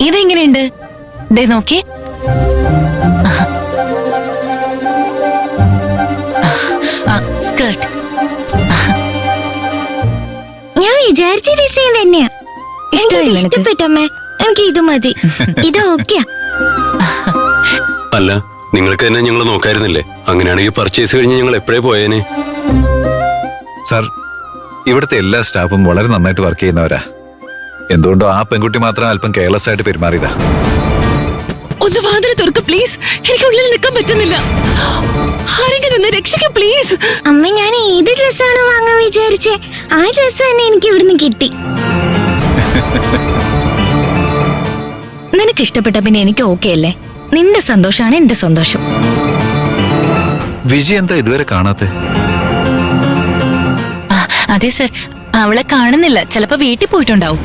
ഇതെങ്ങനെയുണ്ട്? ദേ നോക്കി. സ്കേർട്ട് ഞാൻ വിചാരിച്ച ഡിസൈൻ തന്നെയാ. ഇഷ്ടപ്പെട്ടമ്മേ, എനിക്ക് ഇത് മതി. ഇത് ഓക്കെയാ. അല്ല, നിങ്ങൾക്ക് തന്നെ ഞങ്ങൾ നോക്കായിരുന്നില്ലേ? അങ്ങനെയാണെങ്കിൽ പർച്ചേസ് കഴിഞ്ഞ് ഞങ്ങൾ എപ്പോഴേ പോയേനെ. സാർ, ഇവിടുത്തെ എല്ലാ സ്റ്റാഫും വളരെ നന്നായിട്ട് വർക്ക് ചെയ്യുന്നവരാ. എന്തുകൊണ്ടോ ആ പെൺകുട്ടി മാത്രം അല്പം കെയർലെസ് ആയിട്ട് പെരുമാറിയതാ. ഒന്ന് വാതിൽ തുറക്ക് പ്ലീസ്. എനിക്ക് ഉള്ളിൽ നിൽക്കാൻ പറ്റുന്നില്ല. ആരെങ്കിലും ഒന്ന് രക്ഷിക്കും പ്ലീസ്. അമ്മ, ഞാൻ ഏത് ഡ്രസ്സാണ് വാങ്ങാൻ വിചാരിച്ചേ ആ ഡ്രസ്സ് തന്നെ എനിക്ക് ഇവിടുന്ന് കിട്ടി. നിനക്ക് ഇഷ്ടപ്പെട്ട പിന്നെ എനിക്ക് ഓക്കെ അല്ലേ? നിന്റെ സന്തോഷാണ് എന്റെ സന്തോഷം. വിജയ് എന്താ ഇതുവരെ കാണാത്തെ? അതെ സർ, അവളെ കാണുന്നില്ല. ചിലപ്പോ വീട്ടിൽ പോയിട്ടുണ്ടാവും.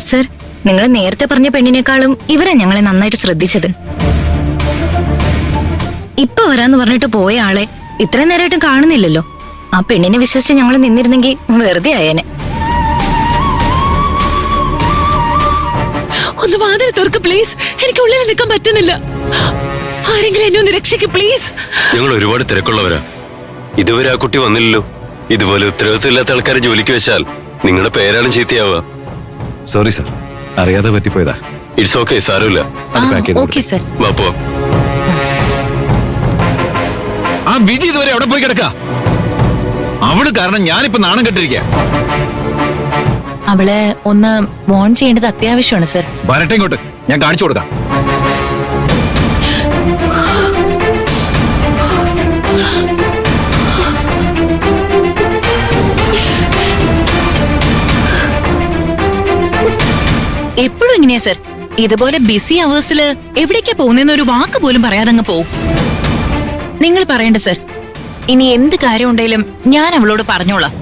സർ, നിങ്ങൾ നേരത്തെ പറഞ്ഞ പെണ്ണിനേക്കാളും ഇവരാ ഞങ്ങളെ നന്നായിട്ട് ശ്രദ്ധിച്ചത്. ഇപ്പൊ വരാന്ന് പറഞ്ഞിട്ട് പോയ ആളെ ഇത്രയും നേരമായിട്ടും കാണുന്നില്ലല്ലോ. ആ പെണ്ണിനെ വിശ്വസിച്ച് ഞങ്ങൾ നിന്നിരുന്നെങ്കിൽ വെറുതെ ആയേനെ. ഒന്ന് വാതിൽ തുറക്ക് പ്ലീസ്. എനിക്ക് ഉള്ളിൽ നിൽക്കാൻ പറ്റുന്നില്ല. ആരെങ്കിലും എന്നെ ഒന്ന് രക്ഷിക്കും പ്ലീസ്. ഞങ്ങൾ ഒരുപാട് തിരക്കുള്ളവരാ. ഇതുവരെ ആ കുട്ടി വന്നില്ലല്ലോ. ഇതുപോലെ ഉത്തരവാദിത്തമില്ലാത്ത ആൾക്കാരെ ജോലിക്ക് വെച്ചാൽ നിങ്ങളുടെ പേരാണ് ചീത്തയാവുക. സോറി സാർ, അറിയാതെ പറ്റിപ്പോയതാ. ഇറ്റ്സ് ഓക്കെ, സാരമില്ല. Okay sir. വാ പോ. ആ വിജയ് ഇതുവരെ അവിടെ പോയി കിടക്ക. അവള് കാരണം ഞാനിപ്പോ നാണം കെട്ടിരിക്കുക. അവളെ ഒന്ന് വോൺ ചെയ്യേണ്ടത് അത്യാവശ്യമാണ് സർ. വരട്ടെ ഇങ്ങോട്ട്, ഞാൻ കാണിച്ചു കൊടുക്കാം. എപ്പോഴും എങ്ങനെയാ സർ? ഇതുപോലെ ബിസി അവേഴ്സില് എവിടേക്കാ പോകുന്ന ഒരു വാക്ക് പോലും പറയാതങ്ങ് പോവും. നിങ്ങൾ പറയണ്ട സർ. ഇനി എന്ത് കാര്യം ഉണ്ടെങ്കിലും ഞാൻ അവളോട് പറഞ്ഞോളാം.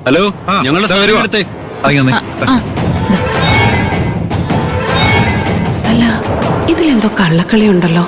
ഹലോ, ഞങ്ങളുടെ അല്ല, ഇതിലെന്തോ കള്ളക്കളി ഉണ്ടല്ലോ.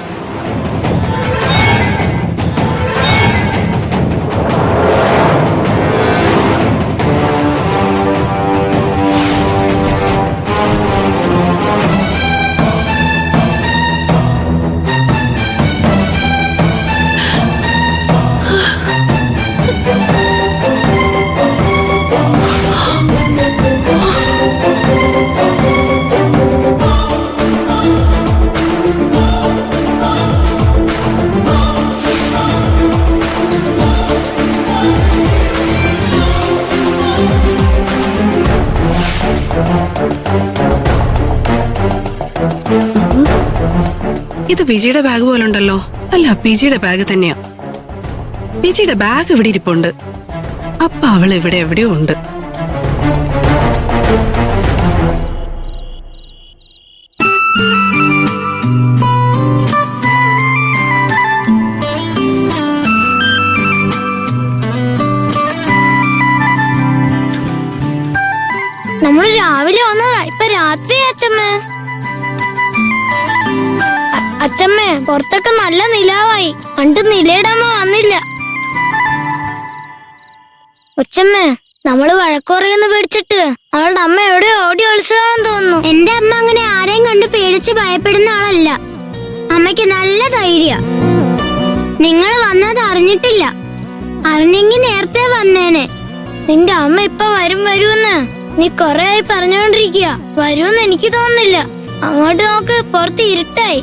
ഇത് വിജിയുടെ ബാഗ് പോലെ ഉണ്ടല്ലോ. അല്ല, പിജിയുടെ ബാഗ് തന്നെയാ. പിജിയുടെ ബാഗ് ഇവിടെ ഇരിപ്പുണ്ട്. അപ്പൊ അവൾ ഇവിടെ എവിടെയോ ഉണ്ട്. നമ്മൾ രാവിലെ വന്നതാ, ഇപ്പൊ രാത്രി. അച്ഛമ്മേ, അച്ഛമ്മേ, പുറത്തൊക്കെ നല്ല നിലാവായി. പണ്ട് നിലയുടെ വന്നില്ല. അച്ഛമ്മേ, നമ്മള് വഴക്കുറയെന്ന് പേടിച്ചിട്ട് അവളുടെ അമ്മ എവിടെ ഓടി ഒളിച്ചതാണെന്ന് തോന്നുന്നു. എന്റെ അമ്മ അങ്ങനെ ആരെയും കണ്ട് പേടിച്ച് ഭയപ്പെടുന്ന ആളല്ല. അമ്മയ്ക്ക് നല്ല ധൈര്യ. നിങ്ങൾ വന്നത് അറിഞ്ഞിട്ടില്ല. അറിഞ്ഞെങ്കിൽ നേരത്തെ വന്നേനെ. നിന്റെ അമ്മ ഇപ്പൊ വരൂന്ന് നീ കൊറേ ആയി പറഞ്ഞോണ്ടിരിക്കുക. വരൂന്ന് എനിക്ക് തോന്നുന്നില്ല. അങ്ങോട്ട് നോക്ക്, പുറത്ത് ഇരുട്ടായി.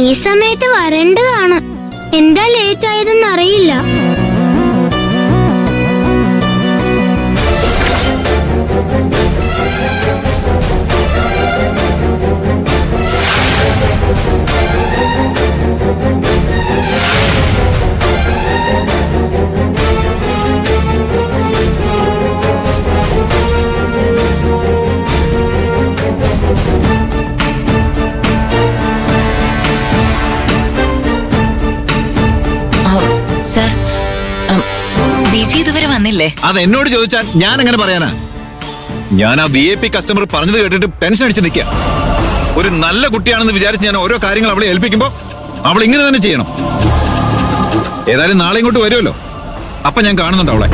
ഈ സമയത്ത് വരേണ്ടതാണ്. എന്താ ലേറ്റ് ആയതെന്ന് അറിയില്ല. സർ, ബിജി ഇതുവരെ വന്നില്ലേ? അത് എന്നോട് ചോദിച്ചാൽ ഞാൻ എങ്ങനെ പറയാനാ? ഞാൻ ആ VIP കസ്റ്റമർ പറഞ്ഞത് കേട്ടിട്ട് ടെൻഷൻ അടിച്ച് നിൽക്കുക. ഒരു നല്ല കുട്ടിയാണെന്ന് വിചാരിച്ച് ഞാൻ ഓരോ കാര്യങ്ങൾ അവളെ ഏൽപ്പിക്കുമ്പോ അവൾ ഇങ്ങനെ തന്നെ ചെയ്യണം. ഏതായാലും നാളെ ഇങ്ങോട്ട് വരുമല്ലോ, അപ്പൊ ഞാൻ കാണുന്നുണ്ട് അവളെ.